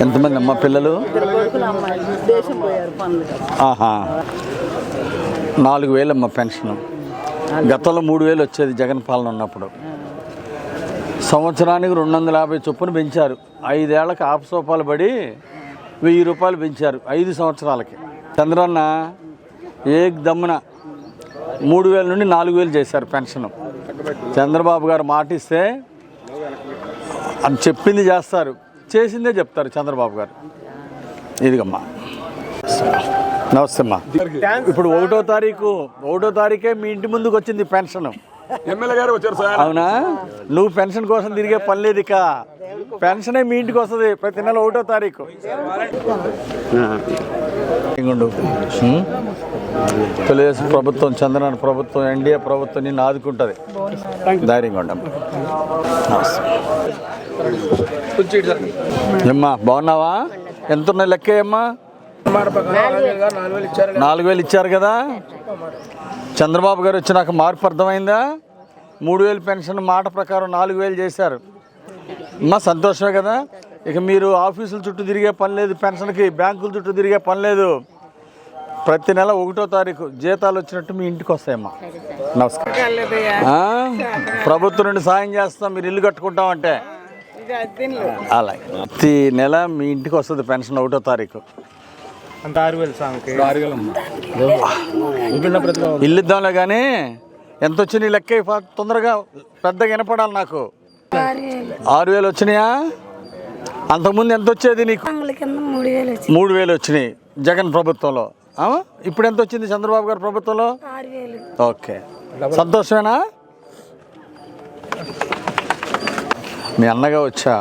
ఎంతమంది అమ్మ పిల్లలు? ఆహా, 4,000 అమ్మ పెన్షన్. గతంలో 3,000 వచ్చేది జగన్ పాలన ఉన్నప్పుడు. సంవత్సరానికి 250 చొప్పున పెంచారు. 5 ఏళ్లకు ఆపసోపాలు పడి 1000 రూపాయలు పెంచారు 5 సంవత్సరాలకి. చంద్రన్న ఏక్ దమ్మున 3,000 నుండి 4,000 చేశారు పెన్షన్. చంద్రబాబు గారు మాట ఇస్తే అని చెప్పింది చేస్తారు, చేసిందే చెప్తారు చంద్రబాబు గారు. ఇదిగమ్మా. నమస్తే అమ్మా. ఇప్పుడు 1వ తారీఖే మీ ఇంటి ముందుకు వచ్చింది పెన్షన్. ఎమ్మెల్యే గారు వచ్చారు సార్. అవునా? నువ్వు పెన్షన్ కోసం తిరిగే పని లేదు. ఇక పెన్షనే మీ ఇంటికి వస్తుంది ప్రతి నెల 1వ తారీఖు. తెలుగుదేశం ప్రభుత్వం, చంద్రబాబు ప్రభుత్వం, ఎన్డీఏ ప్రభుత్వం నిన్ను ఆదుకుంటుంది. ధైర్యంగా ఉండమ్మా. ఏమ్మా బాగున్నావా? ఎంత ఉన్నాయి లెక్క అమ్మా? 4,000 ఇచ్చారు కదా. చంద్రబాబు గారు వచ్చినాక మార్పు అర్థమైందా? 3,000 పెన్షన్ మాట ప్రకారం 4,000 చేశారు. అమ్మా సంతోషమే కదా. ఇక మీరు ఆఫీసుల చుట్టూ తిరిగే పని లేదు, పెన్షన్కి బ్యాంకుల చుట్టూ తిరిగే పని లేదు. ప్రతి నెల 1వ తారీఖు జీతాలు వచ్చినట్టు మీ ఇంటికి వస్తాయమ్మా. నమస్కారం. ప్రభుత్వం నుండి సాయం చేస్తాం, మీరు ఇల్లు కట్టుకుంటామంటే అలాగే ప్రతి నెల మీ ఇంటికి వస్తుంది పెన్షన్ 1వ తారీఖు. ఇల్లు ఇద్దాంలే కానీ ఎంత వచ్చినాయి లెక్క తొందరగా పెద్దగా వినపడాలి నాకు. 6,000 వచ్చినాయా? అంతకుముందు ఎంత వచ్చేది నీకు? 3,000 వచ్చినాయి జగన్ ప్రభుత్వంలో. ఇప్పుడు ఎంత వచ్చింది చంద్రబాబు గారి ప్రభుత్వంలో? ఓకే, సంతోషమేనా? మీ అన్నగా వచ్చా.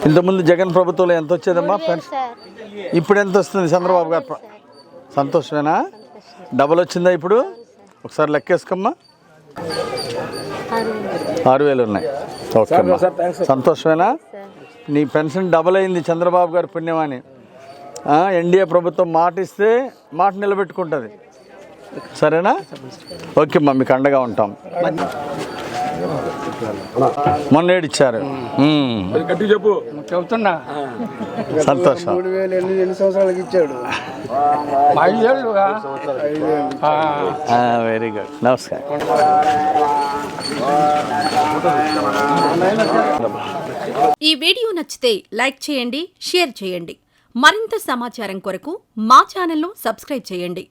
ఇంతకుముందు జగన్ ప్రభుత్వంలో ఎంత వచ్చేదమ్మా పెన్షన్? ఇప్పుడు ఎంత వస్తుంది చంద్రబాబు గారు? సంతోషమేనా? డబల్ వచ్చిందా ఇప్పుడు? ఒకసారి లెక్కేసుకోమ్మా. 6,000 ఉన్నాయి. ఓకే అమ్మా, సంతోషమేనా? నీ పెన్షన్ డబల్ అయింది చంద్రబాబు గారి పుణ్యమని. ఎన్డీఏ ప్రభుత్వం మాట ఇస్తే మాట నిలబెట్టుకుంటుంది. సరేనా? ఓకే అమ్మా, మీకు అండగా ఉంటాం. మొన్న ఏడిచ్చారు. చెప్పు చెబుతున్నా. సంతోషం. 3,000 ఎన్ని సంవత్సరాలకి ఇచ్చాడు? Very good. నమస్కారం. ఈ వీడియో నచ్చితే లైక్ చేయండి, షేర్ చేయండి. మరింత సమాచారం కొరకు మా ఛానల్ను సబ్స్క్రైబ్ చేయండి.